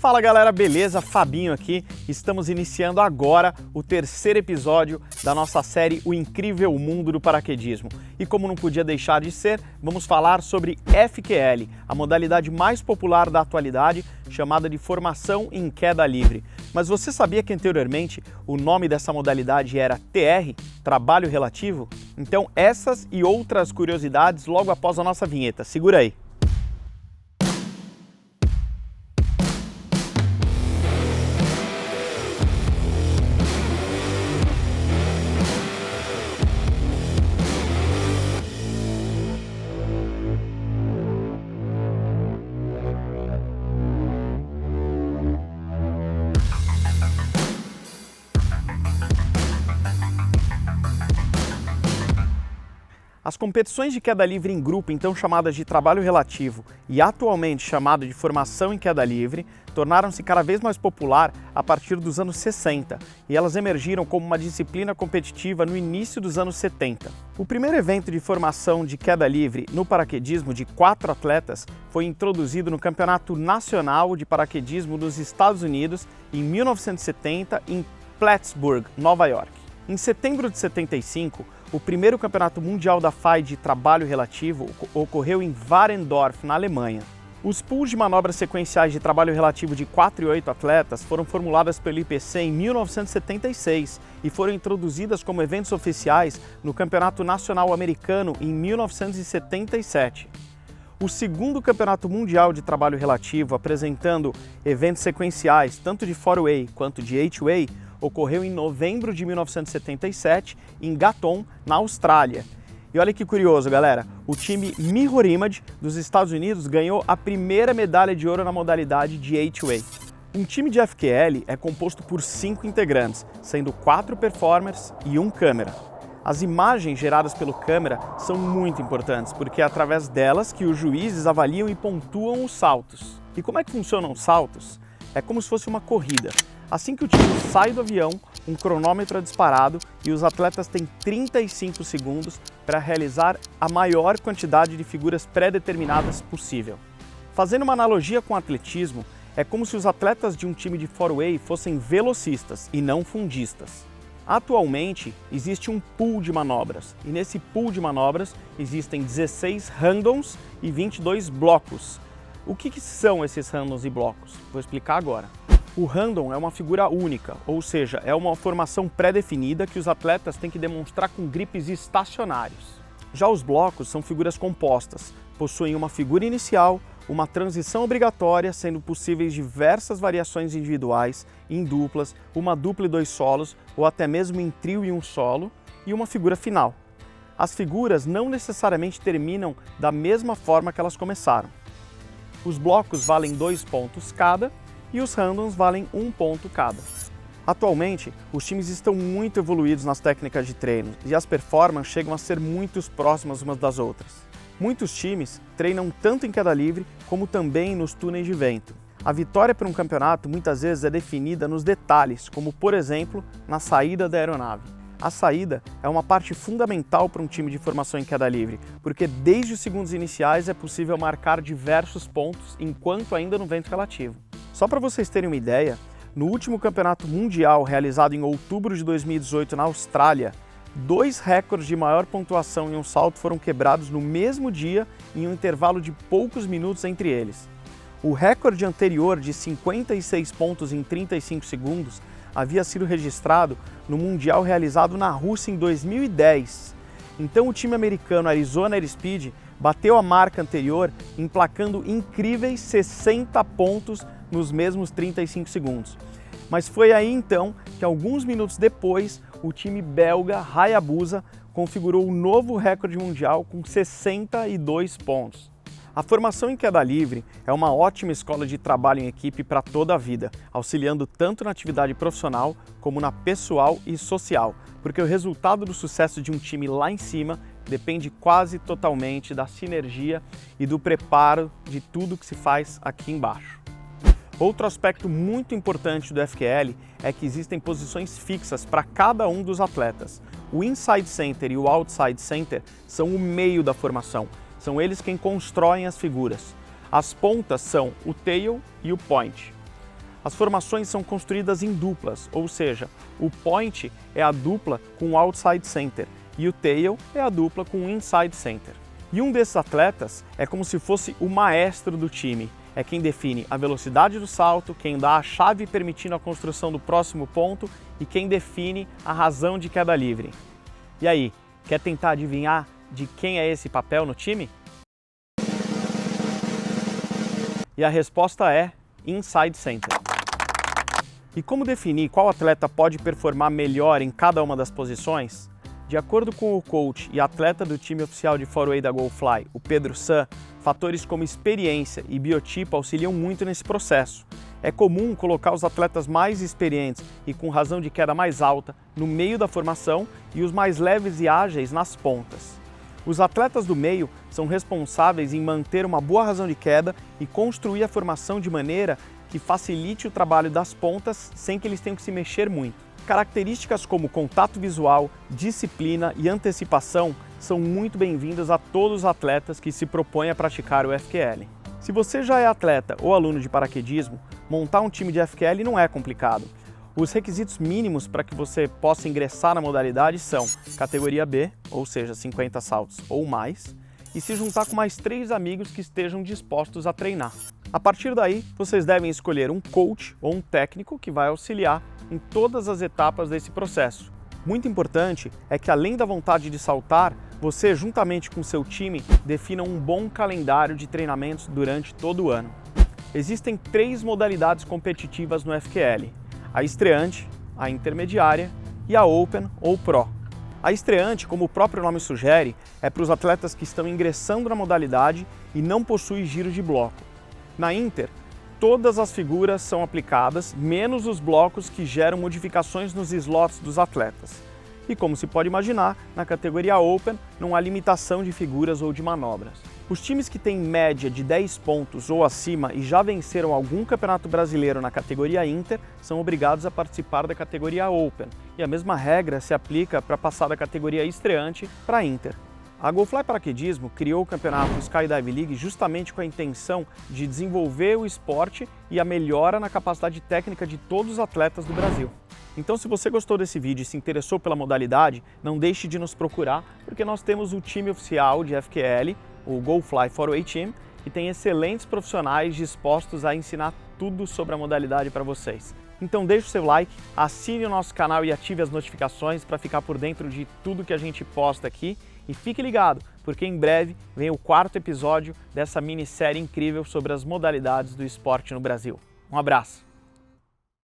Fala galera, beleza? Fabinho aqui. Estamos iniciando agora o terceiro episódio da nossa série O Incrível Mundo do Paraquedismo. E como não podia deixar de ser, vamos falar sobre FQL, a modalidade mais popular da atualidade, chamada de Formação em Queda Livre. Mas você sabia que anteriormente o nome dessa modalidade era TR, Trabalho Relativo? Então essas e outras curiosidades logo após a nossa vinheta. Segura aí! As competições de queda livre em grupo, então chamadas de trabalho relativo e atualmente chamado de formação em queda livre, tornaram-se cada vez mais popular a partir dos anos 60 e elas emergiram como uma disciplina competitiva no início dos anos 70. O primeiro evento de formação de queda livre no paraquedismo de 4 atletas foi introduzido no Campeonato Nacional de Paraquedismo dos Estados Unidos em 1970 em Plattsburgh, Nova York. Em setembro de 75, o primeiro campeonato mundial da FAI de trabalho relativo ocorreu em Warendorf, na Alemanha. Os pools de manobras sequenciais de trabalho relativo de 4 e 8 atletas foram formuladas pelo IPC em 1976 e foram introduzidas como eventos oficiais no Campeonato Nacional Americano em 1977. O segundo Campeonato Mundial de Trabalho Relativo, apresentando eventos sequenciais tanto de 4-way quanto de 8-way, ocorreu em novembro de 1977 em Gatton, na Austrália. E olha que curioso, galera, o time Mirror Image dos Estados Unidos ganhou a primeira medalha de ouro na modalidade de 8-way. Um time de FQL é composto por 5 integrantes, sendo 4 performers e 1 câmera. As imagens geradas pelo câmera são muito importantes, porque é através delas que os juízes avaliam e pontuam os saltos. E como é que funcionam os saltos? É como se fosse uma corrida. Assim que o time sai do avião, um cronômetro é disparado e os atletas têm 35 segundos para realizar a maior quantidade de figuras pré-determinadas possível. Fazendo uma analogia com o atletismo, é como se os atletas de um time de 4-way fossem velocistas e não fundistas. Atualmente, existe um pool de manobras e nesse pool de manobras existem 16 randoms e 22 blocos. O que são esses randoms e blocos? Vou explicar agora. O random é uma figura única, ou seja, é uma formação pré-definida que os atletas têm que demonstrar com gripes estacionários. Já os blocos são figuras compostas, possuem uma figura inicial, uma transição obrigatória, sendo possíveis diversas variações individuais, em duplas, uma dupla e 2 solos, ou até mesmo em trio e 1 solo, e uma figura final. As figuras não necessariamente terminam da mesma forma que elas começaram. Os blocos valem 2 pontos cada, e os randoms valem 1 ponto cada. Atualmente, os times estão muito evoluídos nas técnicas de treino e as performances chegam a ser muito próximas umas das outras. Muitos times treinam tanto em queda livre como também nos túneis de vento. A vitória para um campeonato muitas vezes é definida nos detalhes, como por exemplo, na saída da aeronave. A saída é uma parte fundamental para um time de formação em queda livre, porque desde os segundos iniciais é possível marcar diversos pontos enquanto ainda no vento relativo. Só para vocês terem uma ideia, no último campeonato mundial realizado em outubro de 2018 na Austrália, 2 recordes de maior pontuação em um salto foram quebrados no mesmo dia em um intervalo de poucos minutos entre eles. O recorde anterior de 56 pontos em 35 segundos havia sido registrado no Mundial realizado na Rússia em 2010. Então o time americano Arizona Airspeed bateu a marca anterior, emplacando incríveis 60 pontos nos mesmos 35 segundos. Mas foi aí então que alguns minutos depois o time belga Hayabusa configurou um novo recorde mundial com 62 pontos. A formação em queda livre é uma ótima escola de trabalho em equipe para toda a vida, auxiliando tanto na atividade profissional como na pessoal e social, porque o resultado do sucesso de um time lá em cima depende quase totalmente da sinergia e do preparo de tudo que se faz aqui embaixo. Outro aspecto muito importante do FQL é que existem posições fixas para cada um dos atletas. O Inside Center e o Outside Center são o meio da formação, são eles quem constroem as figuras. As pontas são o tail e o point. As formações são construídas em duplas, ou seja, o point é a dupla com o outside center e o tail é a dupla com o inside center. E um desses atletas é como se fosse o maestro do time, é quem define a velocidade do salto, quem dá a chave permitindo a construção do próximo ponto e quem define a razão de queda livre. E aí, quer tentar adivinhar de quem é esse papel no time? E a resposta é inside center. E como definir qual atleta pode performar melhor em cada uma das posições? De acordo com o coach e atleta do time oficial de 4-Way da GoFly, o Pedro San, fatores como experiência e biotipo auxiliam muito nesse processo. É comum colocar os atletas mais experientes e com razão de queda mais alta no meio da formação e os mais leves e ágeis nas pontas. Os atletas do meio são responsáveis em manter uma boa razão de queda e construir a formação de maneira que facilite o trabalho das pontas sem que eles tenham que se mexer muito. Características como contato visual, disciplina e antecipação são muito bem-vindas a todos os atletas que se propõem a praticar o FQL. Se você já é atleta ou aluno de paraquedismo, montar um time de FQL não é complicado. Os requisitos mínimos para que você possa ingressar na modalidade são categoria B, ou seja, 50 saltos ou mais, e se juntar com mais 3 amigos que estejam dispostos a treinar. A partir daí, vocês devem escolher um coach ou um técnico que vai auxiliar em todas as etapas desse processo. Muito importante é que, além da vontade de saltar, você, juntamente com seu time, defina um bom calendário de treinamentos durante todo o ano. Existem 3 modalidades competitivas no FQL: a estreante, a intermediária e a Open ou Pro. A estreante, como o próprio nome sugere, é para os atletas que estão ingressando na modalidade e não possuem giro de bloco. Na Inter, todas as figuras são aplicadas, menos os blocos que geram modificações nos slots dos atletas. E como se pode imaginar, na categoria Open não há limitação de figuras ou de manobras. Os times que têm média de 10 pontos ou acima e já venceram algum campeonato brasileiro na categoria Inter são obrigados a participar da categoria Open. E a mesma regra se aplica para passar da categoria estreante para a Inter. A GoFly Paraquedismo criou o campeonato Skydive League justamente com a intenção de desenvolver o esporte e a melhora na capacidade técnica de todos os atletas do Brasil. Então, se você gostou desse vídeo e se interessou pela modalidade, não deixe de nos procurar, porque nós temos o time oficial de FQL, o GoFly 4-Way Team, que tem excelentes profissionais dispostos a ensinar tudo sobre a modalidade para vocês. Então deixe o seu like, assine o nosso canal e ative as notificações para ficar por dentro de tudo que a gente posta aqui. E fique ligado, porque em breve vem o 4º episódio dessa minissérie incrível sobre as modalidades do esporte no Brasil. Um abraço!